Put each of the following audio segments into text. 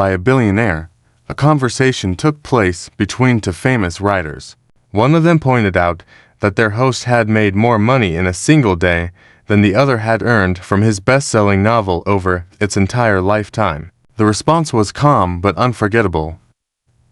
by a billionaire, a conversation took place between two famous writers. One of them pointed out that their host had made more money in a single day than the other had earned from his best-selling novel over its entire lifetime. The response was calm but unforgettable.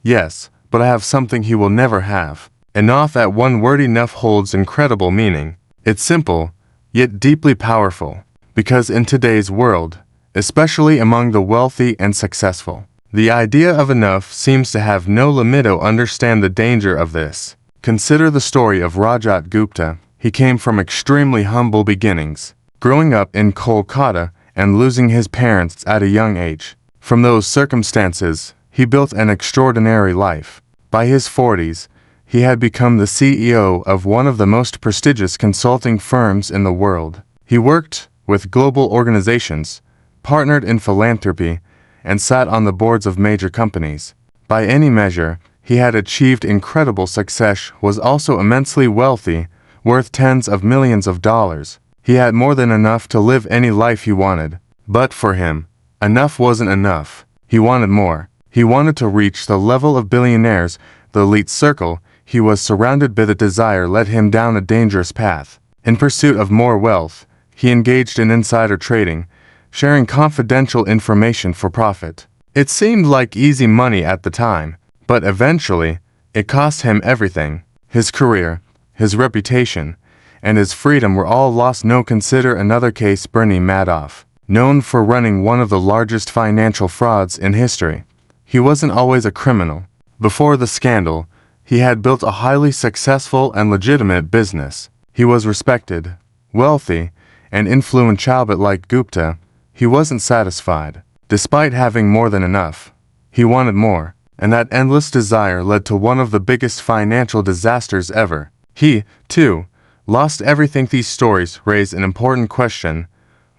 "Yes, but I have something he will never have." Enough at one word enough holds incredible meaning. It's simple, yet deeply powerful, because in today's world, especially among the wealthy and successful, the idea of enough seems to have no limit. To understand the danger of this, consider the story of Rajat Gupta. He came from extremely humble beginnings, growing up in Kolkata and losing his parents at a young age. From those circumstances, he built an extraordinary life. By his 40s, he had become the CEO of one of the most prestigious consulting firms in the world. He worked with global organizations, partnered in philanthropy, and sat on the boards of major companies. By any measure, he had achieved incredible success, was also immensely wealthy, worth tens of millions of dollars. He had more than enough to live any life he wanted. But for him, enough wasn't enough. He wanted more. He wanted to reach the level of billionaires. The elite circle he was surrounded by, the desire led him down a dangerous path. In pursuit of more wealth, he engaged in insider trading, sharing confidential information for profit. It seemed like easy money at the time, but eventually, it cost him everything. His career, his reputation, and his freedom were all lost. No, consider another case: Bernie Madoff, known for running one of the largest financial frauds in history. He wasn't always a criminal. Before the scandal, he had built a highly successful and legitimate business. He was respected, wealthy, and influential, but like Gupta, he wasn't satisfied. Despite having more than enough, he wanted more, and that endless desire led to one of the biggest financial disasters ever. He, too, lost everything. These stories raise an important question.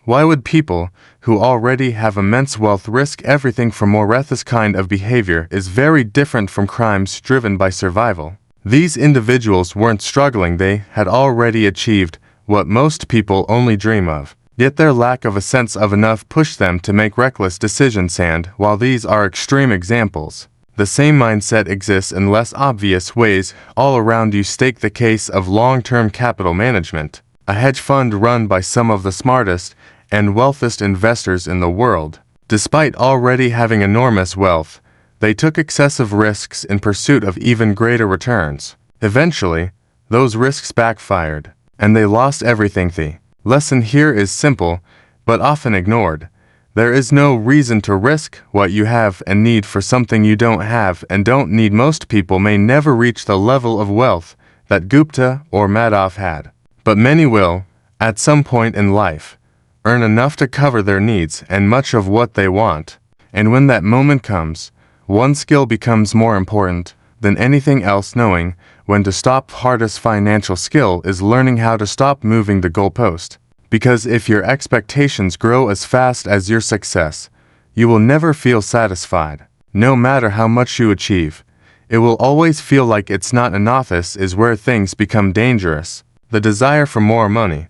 Why would people who already have immense wealth risk everything for more? This kind of behavior is very different from crimes driven by survival. These individuals weren't struggling. They had already achieved what most people only dream of. Yet their lack of a sense of enough pushed them to make reckless decisions. And while these are extreme examples, the same mindset exists in less obvious ways all around you. Take the case of long-term capital management, a hedge fund run by some of the smartest and wealthiest investors in the world. Despite already having enormous wealth, they took excessive risks in pursuit of even greater returns. Eventually, those risks backfired, and they lost everything. The lesson here is simple, but often ignored. There is no reason to risk what you have and need for something you don't have and don't need. Most people may never reach the level of wealth that Gupta or Madoff had, but many will, at some point in life, earn enough to cover their needs and much of what they want. And when that moment comes, one skill becomes more important than anything else: knowing when to stop. Hardest financial skill is learning how to stop moving the goalpost. Because if your expectations grow as fast as your success, you will never feel satisfied. No matter how much you achieve, it will always feel like it's not enough. This is where things become dangerous. The desire for more money,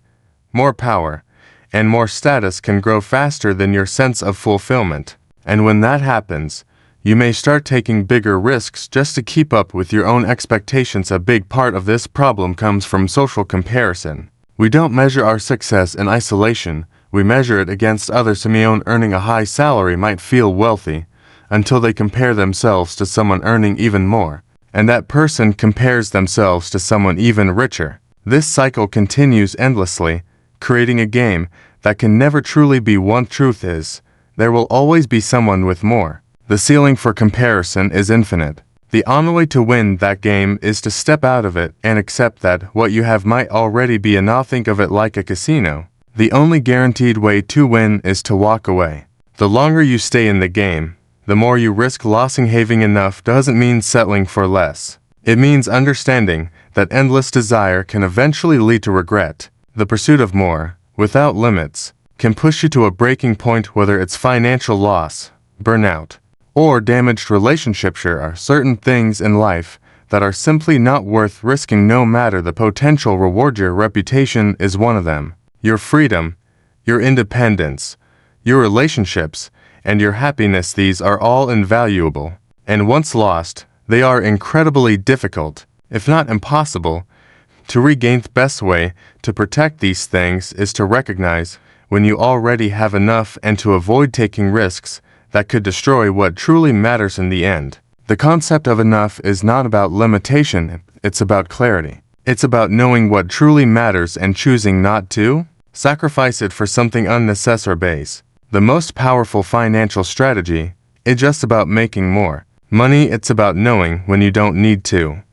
more power, and more status can grow faster than your sense of fulfillment. And when that happens, you may start taking bigger risks just to keep up with your own expectations. A big part of this problem comes from social comparison. We don't measure our success in isolation, we measure it against others. Someone earning a high salary might feel wealthy until they compare themselves to someone earning even more, and that person compares themselves to someone even richer. This cycle continues endlessly, creating a game that can never truly be won. Truth is, there will always be someone with more. The ceiling for comparison is infinite. The only way to win that game is to step out of it and accept that what you have might already be enough. Think of it like a casino. The only guaranteed way to win is to walk away. The longer you stay in the game, the more you risk losing. Having enough doesn't mean settling for less. It means understanding that endless desire can eventually lead to regret. The pursuit of more, without limits, can push you to a breaking point, whether it's financial loss, burnout, or damaged relationships. There are certain things in life that are simply not worth risking, no matter the potential reward. Your reputation is one of them. Your freedom, your independence, your relationships, and your happiness. These are all invaluable, and once lost, they are incredibly difficult, if not impossible, to regain. The best way to protect these things is to recognize when you already have enough and to avoid taking risks that could destroy what truly matters in the end. The concept of enough is not about limitation, it's about clarity. It's about knowing what truly matters and choosing not to sacrifice it for something unnecessary. The most powerful financial strategy is just about making more money. It's about knowing when you don't need to.